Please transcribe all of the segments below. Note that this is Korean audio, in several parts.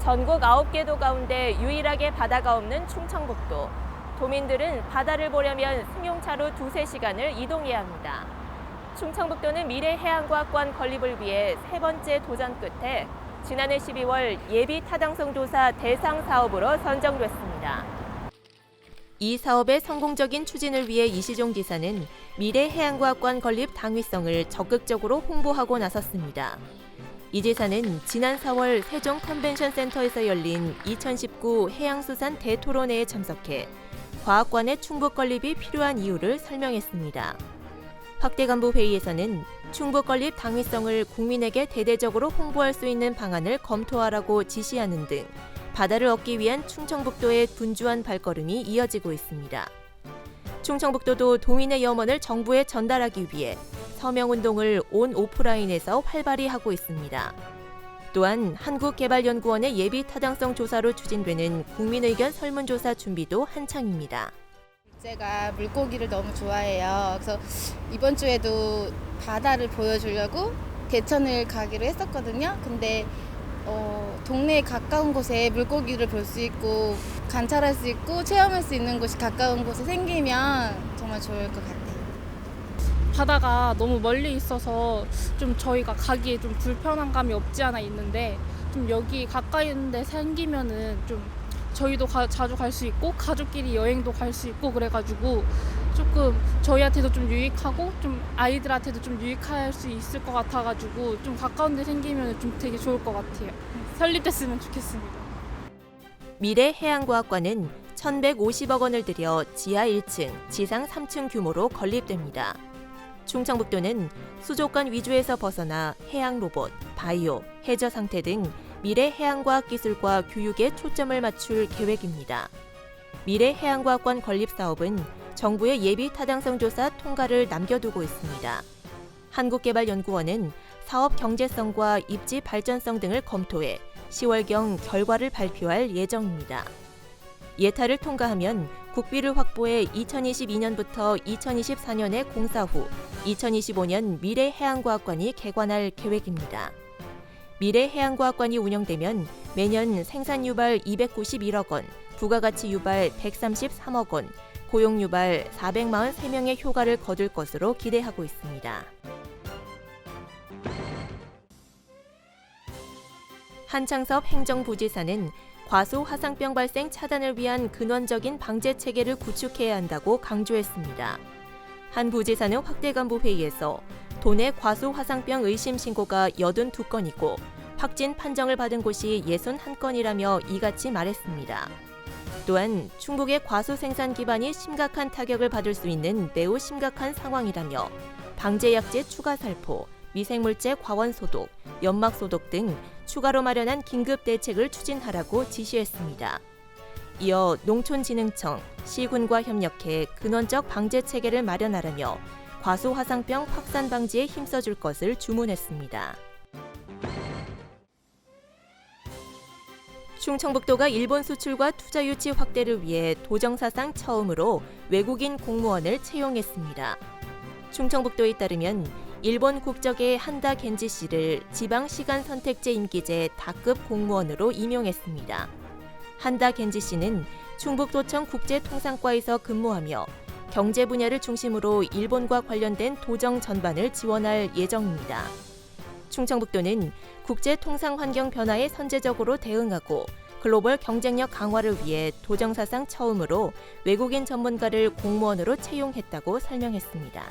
전국 9개 도 가운데 유일하게 바다가 없는 충청북도. 도민들은 바다를 보려면 승용차로 2~3시간을 이동해야 합니다. 충청북도는 미래해양과학관 건립을 위해 3번째 도전 끝에 지난해 12월 예비 타당성 조사 대상 사업으로 선정됐습니다. 이 사업의 성공적인 추진을 위해 이시종 지사는 미래해양과학관 건립 당위성을 적극적으로 홍보하고 나섰습니다. 이 지사는 지난 4월 세종 컨벤션 센터에서 열린 2019 해양수산 대토론회에 참석해 과학관의 충북 건립이 필요한 이유를 설명했습니다. 확대간부 회의에서는 충북 건립 당위성을 국민에게 대대적으로 홍보할 수 있는 방안을 검토하라고 지시하는 등 바다를 얻기 위한 충청북도의 분주한 발걸음이 이어지고 있습니다. 충청북도도 도민의 염원을 정부에 전달하기 위해 서명운동을 온 오프라인에서 활발히 하고 있습니다. 또한 한국개발연구원의 예비 타당성 조사로 추진되는 국민의견 설문조사 준비도 한창입니다. 제가 물고기를 너무 좋아해요. 그래서 이번 주에도 바다를 보여주려고 대천을 가기로 했었거든요. 근데 동네에 가까운 곳에 물고기를 볼 수 있고 관찰할 수 있고 체험할 수 있는 곳이 가까운 곳에 생기면 정말 좋을 것 같아요. 바다가 너무 멀리 있어서 좀 저희가 가기에 좀 불편한 감이 없지 않아 있는데 좀 여기 가까이 있는데 생기면은 좀 저희도 자주 갈 수 있고 가족끼리 여행도 갈 수 있고 그래가지고 조금 저희한테도 좀 유익하고 좀 아이들한테도 좀 유익할 수 있을 것 같아가지고 좀 가까운 데 생기면 좀 되게 좋을 것 같아요. 설립됐으면 좋겠습니다. 미래해양과학관은 1,150억 원을 들여 지하 1층, 지상 3층 규모로 건립됩니다. 충청북도는 수족관 위주에서 벗어나 해양 로봇, 바이오, 해저 상태 등 미래 해양과학 기술과 교육에 초점을 맞출 계획입니다. 미래해양과학관 건립 사업은 정부의 예비 타당성 조사 통과를 남겨두고 있습니다. 한국개발연구원은 사업 경제성과 입지 발전성 등을 검토해 10월경 결과를 발표할 예정입니다. 예타를 통과하면 국비를 확보해 2022년부터 2024년에 공사 후 2025년 미래해양과학관이 개관할 계획입니다. 미래해양과학관이 운영되면 매년 생산 유발 291억 원, 부가가치 유발 133억 원, 고용 유발 443명의 효과를 거둘 것으로 기대하고 있습니다. 한창섭 행정부지사는 과수 화상병 발생 차단을 위한 근원적인 방제 체계를 구축해야 한다고 강조했습니다. 한 부지사는 확대간부 회의에서 도내 과수 화상병 의심 신고가 82건이고 확진 판정을 받은 곳이 61건이라며 이같이 말했습니다. 또한 충북의 과수 생산 기반이 심각한 타격을 받을 수 있는 매우 심각한 상황이라며 방제약제 추가 살포, 미생물제 과원 소독, 연막 소독 등 추가로 마련한 긴급 대책을 추진하라고 지시했습니다. 이어 농촌진흥청, 시군과 협력해 근원적 방제 체계를 마련하라며 과수 화상병 확산 방지에 힘써줄 것을 주문했습니다. 충청북도가 일본 수출과 투자 유치 확대를 위해 도정사상 처음으로 외국인 공무원을 채용했습니다. 충청북도에 따르면 일본 국적의 한다 겐지 씨를 지방 시간 선택제 임기제 다급 공무원으로 임용했습니다. 한다 겐지 씨는 충북도청 국제통상과에서 근무하며 경제 분야를 중심으로 일본과 관련된 도정 전반을 지원할 예정입니다. 충청북도는 국제통상 환경 변화에 선제적으로 대응하고 글로벌 경쟁력 강화를 위해 도정사상 처음으로 외국인 전문가를 공무원으로 채용했다고 설명했습니다.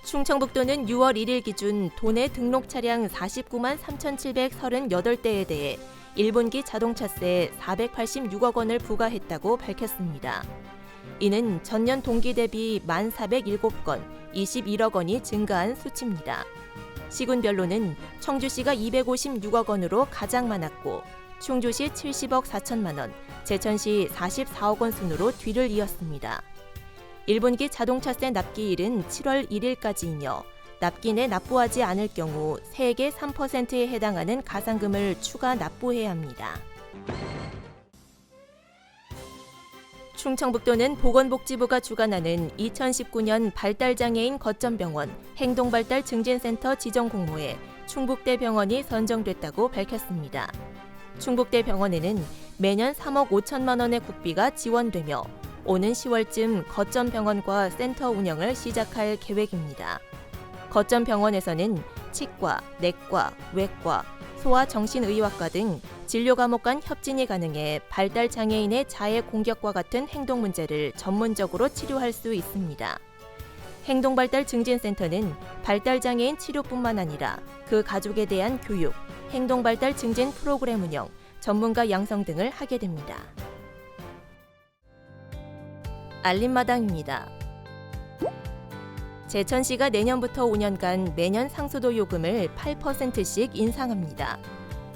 충청북도는 6월 1일 기준 도내 등록 차량 49만 3,738대에 대해 1분기 자동차세 486억 원을 부과했다고 밝혔습니다. 이는 전년 동기 대비 1,407건, 21억 원이 증가한 수치입니다. 시군별로는 청주시가 256억 원으로 가장 많았고 충주시 70억 4천만 원, 제천시 44억 원 순으로 뒤를 이었습니다. 1분기 자동차세 납기일은 7월 1일까지이며 납기내 납부하지 않을 경우 세액의 3%에 해당하는 가산금을 추가 납부해야 합니다. 충청북도는 보건복지부가 주관하는 2019년 발달장애인 거점병원 행동발달 증진센터 지정 공모에 충북대 병원이 선정됐다고 밝혔습니다. 충북대 병원에는 매년 3억 5천만 원의 국비가 지원되며 오는 10월쯤 거점 병원과 센터 운영을 시작할 계획입니다. 거점 병원에서는 치과, 내과, 외과, 소아정신의학과 등 진료 과목 간 협진이 가능해 발달 장애인의 자해 공격과 같은 행동 문제를 전문적으로 치료할 수 있습니다. 행동발달증진센터는 발달장애인 치료뿐만 아니라 그 가족에 대한 교육, 행동발달 증진 프로그램 운영, 전문가 양성 등을 하게 됩니다. 알림마당입니다. 제천시가 내년부터 5년간 매년 상수도 요금을 8%씩 인상합니다.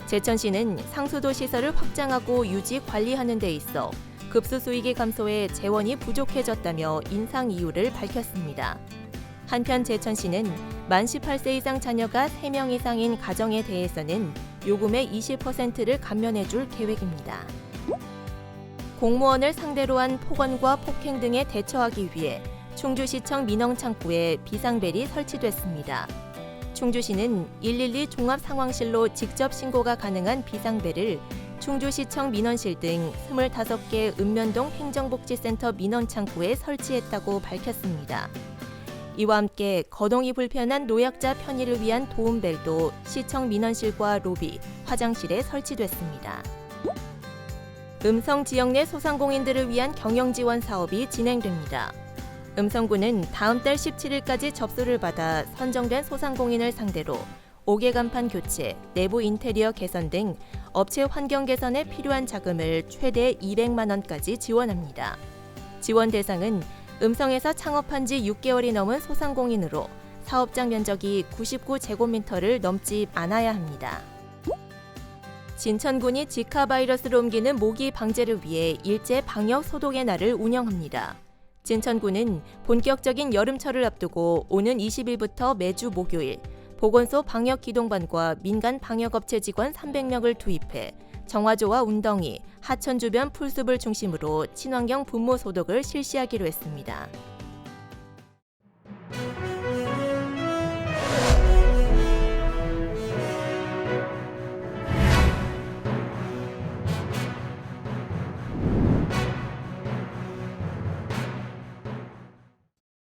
제천시는 상수도 시설을 확장하고 유지 관리하는 데 있어 급수 수익이 감소해 재원이 부족해졌다며 인상 이유를 밝혔습니다. 한편 제천시는 만 18세 이상 자녀가 3명 이상인 가정에 대해서는 요금의 20%를 감면해 줄 계획입니다. 공무원을 상대로 한 폭언과 폭행 등에 대처하기 위해 충주시청 민원창구에 비상벨이 설치됐습니다. 충주시는 112 종합상황실로 직접 신고가 가능한 비상벨을 충주시청 민원실 등 25개 읍면동 행정복지센터 민원창구에 설치했다고 밝혔습니다. 이와 함께 거동이 불편한 노약자 편의를 위한 도움벨도 시청 민원실과 로비, 화장실에 설치됐습니다. 음성 지역 내 소상공인들을 위한 경영 지원 사업이 진행됩니다. 음성군은 다음 달 17일까지 접수를 받아 선정된 소상공인을 상대로 5개 간판 교체, 내부 인테리어 개선 등 업체 환경 개선에 필요한 자금을 최대 200만 원까지 지원합니다. 지원 대상은 음성에서 창업한 지 6개월이 넘은 소상공인으로 사업장 면적이 99제곱미터를 넘지 않아야 합니다. 진천군이 지카 바이러스를 옮기는 모기 방제를 위해 일제 방역 소독의 날을 운영합니다. 진천군은 본격적인 여름철을 앞두고 오는 20일부터 매주 목요일 보건소 방역기동반과 민간 방역업체 직원 300명을 투입해 정화조와 운덩이, 하천 주변 풀숲을 중심으로 친환경 분무 소독을 실시하기로 했습니다.